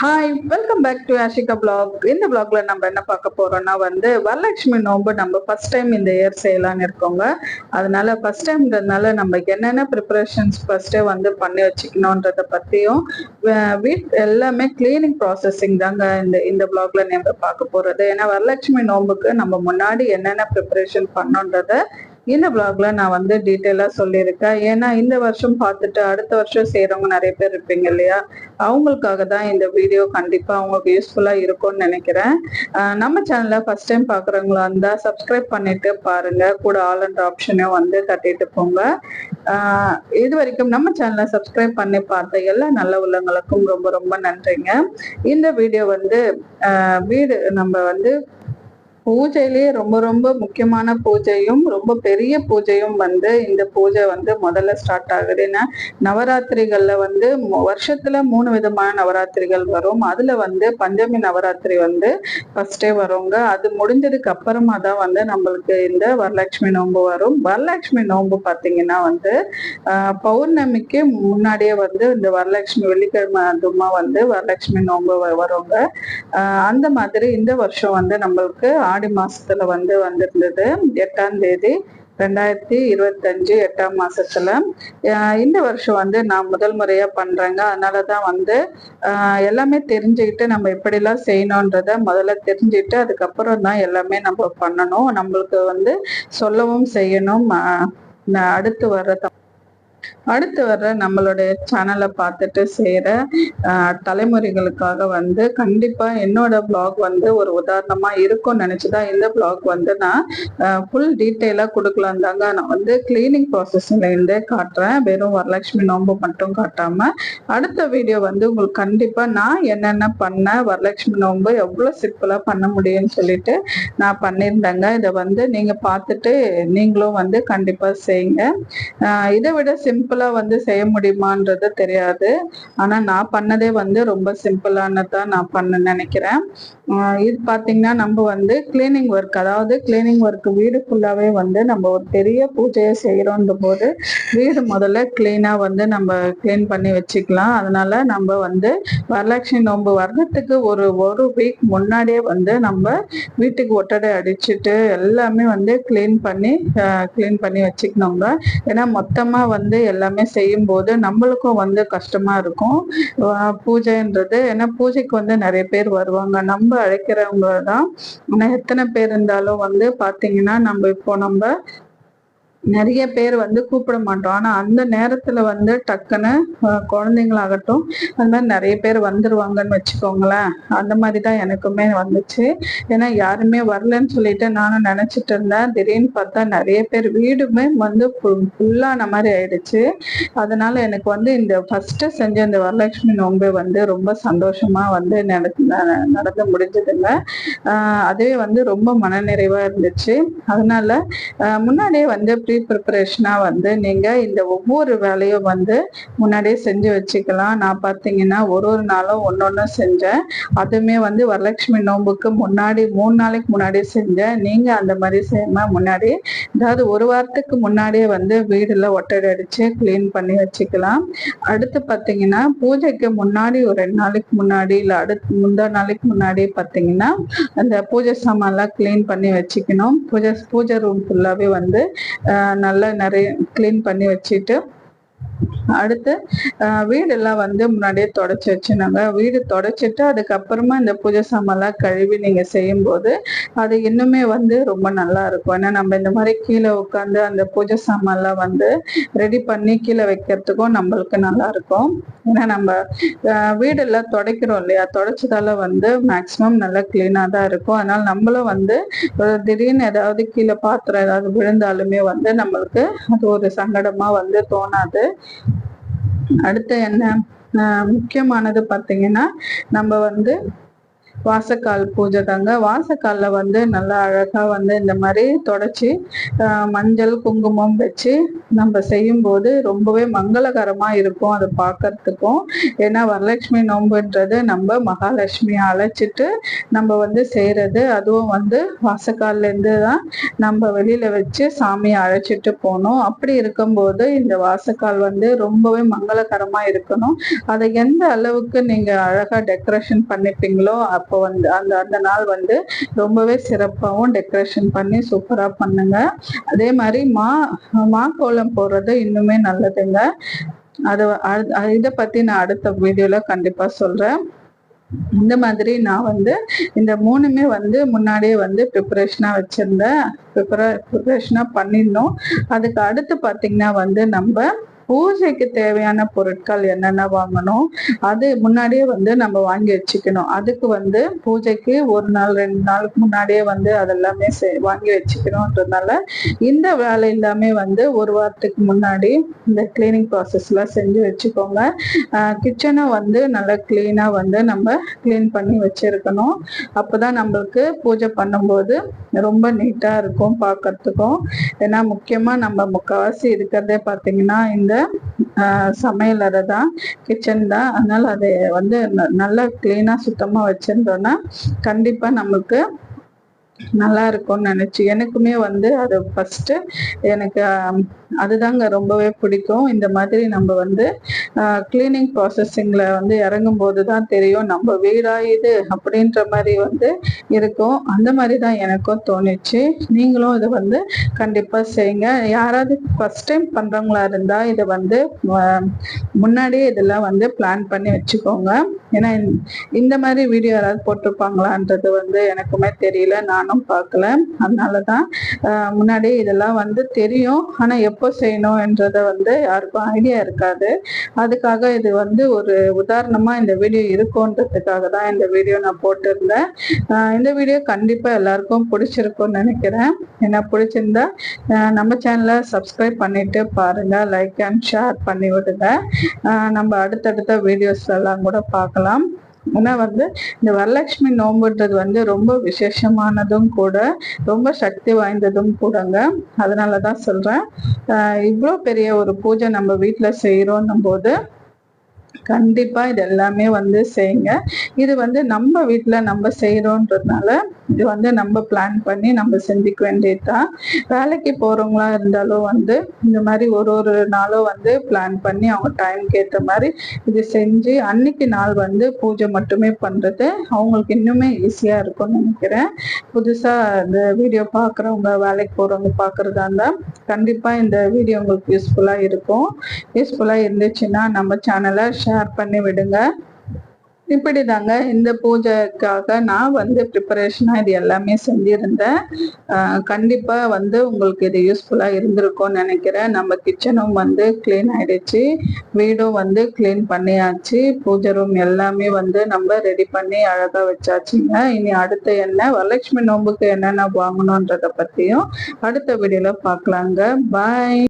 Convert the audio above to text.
Hi, welcome back to Ashika blog. இந்த பிளாக்ல நம்ம என்ன பார்க்க போறோம்னா வரலட்சுமி நோன்பு நம்ம ஃபர்ஸ்ட் டைம் இந்த இயர் செய்யலாம்னு இருக்கோங்க. அதனால ஃபர்ஸ்ட் டைம்ன்றதுனால நமக்கு என்னென்ன ப்ரிப்பரேஷன்ஸ் ஃபர்ஸ்டே பண்ணி வச்சுக்கணுன்றத பத்தியும் வீட் எல்லாமே கிளீனிங் ப்ராசஸிங் தாங்க இந்த பிளாக்ல நம்ம பார்க்க போறது. ஏன்னா வரலட்சுமி நோன்புக்கு நம்ம முன்னாடி என்னென்ன ப்ரிப்பரேஷன் பண்ணோன்றத இந்த பிளாக்ல நான் டீட்டெயிலா சொல்லியிருக்கேன். ஏன்னா இந்த வருஷம் பார்த்துட்டு அடுத்த வருஷம் செய்யறவங்க நிறைய பேர் இருப்பீங்க இல்லையா, அவங்களுக்காக தான் இந்த வீடியோ. கண்டிப்பா அவங்களுக்கு யூஸ்ஃபுல்லா இருக்கும்னு நினைக்கிறேன். நம்ம சேனலை ஃபர்ஸ்ட் டைம் பாக்குறவங்களா இருந்தா சப்ஸ்கிரைப் பண்ணிட்டு பாருங்க, கூட ஆல் அண்ட் ஆப்ஷனையும் தட்டிட்டு போங்க. இது வரைக்கும் நம்ம சேனலை சப்ஸ்கிரைப் பண்ணி பார்த்த எல்லா நல்ல உள்ளங்களுக்கும் ரொம்ப ரொம்ப நன்றிங்க. இந்த வீடியோ வீடு நம்ம பூஜையிலேயே ரொம்ப ரொம்ப முக்கியமான பூஜையும் ரொம்ப பெரிய பூஜையும் இந்த பூஜை முதல்ல ஸ்டார்ட் ஆகுது. ஏன்னா நவராத்திரிகள்ல வருஷத்துல 3 விதமான நவராத்திரிகள் வரும். அதுல பஞ்சமி நவராத்திரி ஃபர்ஸ்டே வருங்க. அது முடிஞ்சதுக்கு அப்புறமா தான் நம்மளுக்கு இந்த வரலட்சுமி நோன்பு வரும். வரலட்சுமி நோன்பு பார்த்தீங்கன்னா பௌர்ணமிக்கு முன்னாடியே இந்த வரலட்சுமி வெள்ளிக்கிழமை அதுமா வரலட்சுமி நோன்பு வருங்க. அந்த மாதிரி இந்த வருஷம் நம்மளுக்கு ஆடி மாசத்துல வந்திருந்தது 8ஆம் தேதி 2025 8ஆம் மாசத்துல. இந்த வருஷம் நான் முதல் முறையா பண்றேங்க. அதனாலதான் எல்லாமே தெரிஞ்சுக்கிட்டு நம்ம எப்படிலாம் செய்யணும்ன்றத முதல்ல தெரிஞ்சுக்கிட்டு அதுக்கப்புறம் தான் எல்லாமே நம்ம பண்ணணும். நம்மளுக்கு சொல்லவும் செய்யணும். அடுத்து வர்ற நம்மளுடைய சேனலை பார்த்துட்டு செய்யற தலைமுறைகளுக்காக கண்டிப்பா என்னோட பிளாக் ஒரு உதாரணமா இருக்கும்னு நினைச்சுதான் இந்த பிளாக் நான் ஃபுல் டீட்டெயிலா கொடுக்கலாம் தாங்க. நான் கிளீனிங் ப்ராசஸ்ல இருந்தே காட்டுறேன், வெறும் வரலட்சுமி நோன்பு மட்டும் காட்டாம. அடுத்த வீடியோ உங்களுக்கு கண்டிப்பா நான் என்னென்ன பண்ண, வரலட்சுமி நோன்பு எவ்வளவு சிம்பிளா பண்ண முடியும்னு சொல்லிட்டு நான் பண்ணியிருந்தேங்க. இதை நீங்க பார்த்துட்டு நீங்களும் கண்டிப்பா செய்யுங்க. இதை விட சிம்பிளா செய்ய முடியுமான்றது தெரியாது. ஆனா நான் பண்ணதே ரொம்ப சிம்பிளானதான் நான் பண்ண நினைக்கிறேன். இது பாத்தீங்கன்னா நம்ம கிளீனிங் ஒர்க், அதாவது கிளீனிங் ஒர்க் வீடு ஃபுல்லாவே நம்ம ஒரு பெரிய பூஜையை செய்யறோம் போது வீடு முதல்ல கிளீனா நம்ம கிளீன் பண்ணி வச்சுக்கலாம். அதனால நம்ம வரலட்சுமி நோன்பு வர்றதுக்கு ஒரு வீக் முன்னாடியே நம்ம வீட்டுக்கு ஒட்டடை அடிச்சுட்டு எல்லாமே கிளீன் பண்ணி வச்சுக்கணுங்க. ஏன்னா மொத்தமா எல்லாமே செய்யும் போது நம்மளுக்கும் கஷ்டமா இருக்கும் பூஜைன்றது. ஏன்னா பூஜைக்கு நிறைய பேர் வருவாங்க, நம்ம அழைக்கிறவங்க தான். ஆனா எத்தனை பேர் இருந்தாலும் பாத்தீங்கன்னா நம்ம நிறைய பேர் கூப்பிட மாட்டோம். ஆனா அந்த நேரத்துல டக்குன்னு குழந்தைங்களாகட்டும் அந்த மாதிரி நிறைய பேர் வந்துருவாங்கன்னு வச்சுக்கோங்களேன். அந்த மாதிரிதான் எனக்குமே வந்துச்சு. ஏன்னா யாருமே வரலன்னு சொல்லிட்டு நானும் நினைச்சிட்டு இருந்தேன். திடீர்னு பார்த்தா நிறைய பேர், வீடுமே ஃபுல்லான மாதிரி ஆயிடுச்சு. அதனால எனக்கு இந்த ஃபர்ஸ்ட் செஞ்ச இந்த வரலட்சுமி நோன்பு ரொம்ப சந்தோஷமா நடந்து முடிஞ்சதுங்க. அதுவே ரொம்ப மனநிறைவா இருந்துச்சு. அதனால முன்னாடியே ப்ரீ ப்ரிப்பரேஷனா நீங்க இந்த ஒவ்வொரு வேலையும் முன்னாடியே செஞ்சு வச்சுக்கலாம். நான் பார்த்தீங்கன்னா ஒரு நாளும் ஒன்னொன்னு செஞ்சேன். அதுவுமே வரலட்சுமி நோன்புக்கு முன்னாடி 3 நாளைக்கு முன்னாடி செஞ்சேன். நீங்க அந்த மாதிரி செய்யாம முன்னாடி, அதாவது ஒரு வாரத்துக்கு முன்னாடியே வீடுல ஒட்டடை அடிச்சு கிளீன் பண்ணி வச்சுக்கலாம். அடுத்து பார்த்தீங்கன்னா பூஜைக்கு முன்னாடி ஒரு 2 நாளைக்கு முன்னாடி இல்ல அடுத்து முந்தா நாளைக்கு முன்னாடி பார்த்தீங்கன்னா அந்த பூஜை சாமான்லாம் கிளீன் பண்ணி வச்சுக்கணும். பூஜை ரூம் ஃபுல்லாவே நல்லா நிறைய கிளீன் பண்ணி வச்சுட்டு அடுத்து வீடெல்லாம் முன்னாடியே தொடச்சி வச்சுனாங்க. வீடு தொடச்சிட்டு அதுக்கப்புறமா இந்த பூஜை சாமான்லாம் கழுவி நீங்க செய்யும் போது அது இன்னுமே ரொம்ப நல்லா இருக்கும். ஏன்னா நம்ம இந்த மாதிரி கீழே உட்காந்து அந்த பூஜை சாமான்லாம் ரெடி பண்ணி கீழே வைக்கிறதுக்கும் நம்மளுக்கு நல்லா இருக்கும். ஏன்னா நம்ம வீடெல்லாம் துடைக்கிறோம் இல்லையா, தொடச்சதால மேக்சிமம் நல்லா கிளீனா தான் இருக்கும். அதனால நம்மளும் திடீர்னு ஏதாவது கீழே பாத்திரம் ஏதாவது விழுந்தாலுமே நம்மளுக்கு அது ஒரு சங்கடமா தோணாது. அடுத்து என்ன முக்கியமானது பார்த்தீங்கன்னா நம்ம வாசக்கால் பூஜை தாங்க. வாசக்கால்ல வந்து நல்லா அழகா வந்து இந்த மாதிரி தொடச்சி மஞ்சள் குங்குமம் வச்சு நம்ம செய்யும்போது ரொம்பவே மங்களகரமா இருக்கும் அதை பார்க்கறதுக்கும். ஏன்னா வரலட்சுமி நோன்புன்றது நம்ம மகாலட்சுமியை அழைச்சிட்டு நம்ம வந்து செய்யறது. அதுவும் வந்து வாசக்கால்ல இருந்து தான் நம்ம வெளியில வச்சு சாமியை அழைச்சிட்டு போகணும். அப்படி இருக்கும்போது இந்த வாசக்கால் வந்து ரொம்பவே மங்களகரமா இருக்கணும். அதை எந்த அளவுக்கு நீங்க அழகா டெக்கரேஷன் பண்ணிப்பீங்களோ அப்போ வந்து அந்த அந்த நாள் வந்து ரொம்பவே சிறப்பாகவும் டெக்கரேஷன் பண்ணி சூப்பரா பண்ணுங்க. அதே மாதிரி மாக்கோலம் போடுறது இன்னுமே நல்லதுங்க. இதை பத்தி நான் அடுத்த வீடியோல கண்டிப்பா சொல்றேன். இந்த மாதிரி நான் வந்து இந்த 3மே வந்து முன்னாடியே வந்து ப்ரிப்பரேஷனா வச்சிருந்தேன். ப்ரிப்பரேஷனா பண்ணிடணும். அதுக்கு அடுத்து பாத்தீங்கன்னா வந்து நம்ம பூஜைக்கு தேவையான பொருட்கள் என்னென்ன வாங்கணும் அது முன்னாடியே வந்து நம்ம வாங்கி வச்சுக்கணும். அதுக்கு வந்து பூஜைக்கு 1 நாள் 2 நாளுக்கு முன்னாடியே வந்து அதெல்லாமே வாங்கி வச்சுக்கணும்ன்றதுனால இந்த வேலை எல்லாமே வந்து 1 வாரத்துக்கு முன்னாடி இந்த கிளீனிங் ப்ராசஸ் எல்லாம் செஞ்சு வச்சுக்கோங்க. கிச்சனை வந்து நல்லா கிளீனா வந்து நம்ம கிளீன் பண்ணி வச்சிருக்கணும். அப்பதான் நம்மளுக்கு பூஜை பண்ணும்போது ரொம்ப நீட்டா இருக்கும் பார்க்கறதுக்கும். ஏன்னா முக்கியமா நம்ம முக்கால்வாசி இருக்கிறதே பார்த்தீங்கன்னா இந்த சமையல் அறை தான், கிச்சன் தான். அதனால அதை வந்து நல்லா கிளீனா சுத்தமா வச்சிருந்தோம்னா கண்டிப்பா நமக்கு நல்லா இருக்கும்னு நினைச்சு எனக்குமே வந்து அது ஃபர்ஸ்ட் எனக்கு அதுதாங்க ரொம்பவே பிடிக்கும். இந்த மாதிரி நம்ம வந்து கிளீனிங் ப்ராசஸிங்ல வந்து இறங்கும் போதுதான் தெரியும் நம்ம வீடா இது அப்படின்ற மாதிரி வந்து இருக்கும். அந்த மாதிரி தான் எனக்கும் தோணுச்சு. நீங்களும் இதை வந்து கண்டிப்பா செய்யுங்க. யாராவது ஃபர்ஸ்ட் டைம் பண்றவங்களா இருந்தா இதை வந்து முன்னாடியே இதெல்லாம் வந்து பிளான் பண்ணி வச்சுக்கோங்க. ஏன்னா இந்த மாதிரி வீடியோ யாராவது போட்டிருப்பாங்களான்றது வந்து எனக்குமே தெரியல, நானும் பார்க்கல. அதனாலதான் முன்னாடியே இதெல்லாம் வந்து தெரியும், ஆனா எப்போ செய்யணும்ன்றத வந்து யாருக்கும் ஐடியா இருக்காது. அதுக்காக இது வந்து ஒரு உதாரணமா இந்த வீடியோ இருக்கும்ன்றதுக்காக தான் இந்த வீடியோ நான் போட்டிருந்தேன். இந்த வீடியோ கண்டிப்பா எல்லாருக்கும் பிடிச்சிருக்கும்னு நினைக்கிறேன். ஏன்னா பிடிச்சிருந்தா நம்ம சேனலை சப்ஸ்கிரைப் பண்ணிட்டு பாருங்க, லைக் அண்ட் ஷேர் பண்ணி விடுங்க. நம்ம அடுத்தடுத்த வீடியோஸ் எல்லாம் கூட பார்க்கலாம். ஏன்னா வந்து இந்த வரலட்சுமி நோன்புன்றது வந்து ரொம்ப விசேஷமானதும் கூட, ரொம்ப சக்தி வாய்ந்ததும் கூடங்க. அதனாலதான் சொல்றேன், இவ்வளோ பெரிய ஒரு பூஜை நம்ம வீட்டுல செய்யறோம் போது கண்டிப்பா இது எல்லாமே வந்து செய்யுங்க. இது வந்து நம்ம வீட்டுல நம்ம செய்யறோன்றதுனால இது வந்து நம்ம பிளான் பண்ணி நம்ம செஞ்சுக்க வேண்டியதுதான். வேலைக்கு போறவங்களா இருந்தாலும் வந்து இந்த மாதிரி ஒரு நாளும் வந்து பிளான் பண்ணி அவங்க டைம்க்கு ஏற்ற மாதிரி இது செஞ்சு அன்னைக்கு நாள் வந்து பூஜை மட்டுமே பண்றது அவங்களுக்கு இன்னுமே ஈஸியா இருக்கும்னு நினைக்கிறேன். புதுசா இந்த வீடியோ பாக்குறவங்க, வேலைக்கு போறவங்க பாக்குறதா இருந்தா கண்டிப்பா இந்த வீடியோ உங்களுக்கு யூஸ்ஃபுல்லா இருக்கும். யூஸ்ஃபுல்லா இருந்துச்சுன்னா நம்ம சேனலை ஷேர் பண்ணி விடுங்க. இப்படிதாங்க இந்த பூஜைக்காக நான் வந்து ப்ரிப்பரேஷனா இது எல்லாமே செஞ்சிருந்தேன். கண்டிப்பா வந்து உங்களுக்கு இது யூஸ்ஃபுல்லா இருந்திருக்கும்னு நினைக்கிறேன். நம்ம கிச்சனும் வந்து கிளீன் ஆயிடுச்சு, வீடும் வந்து கிளீன் பண்ணியாச்சு, பூஜை ரூம் எல்லாமே வந்து நம்ம ரெடி பண்ணி அழகா வச்சாச்சுங்க. இனி அடுத்து என்ன வரலட்சுமி நோன்புக்கு என்னென்ன வாங்கணுன்றத பத்தியும் அடுத்த வீடியோல பார்க்கலாங்க. பாய்.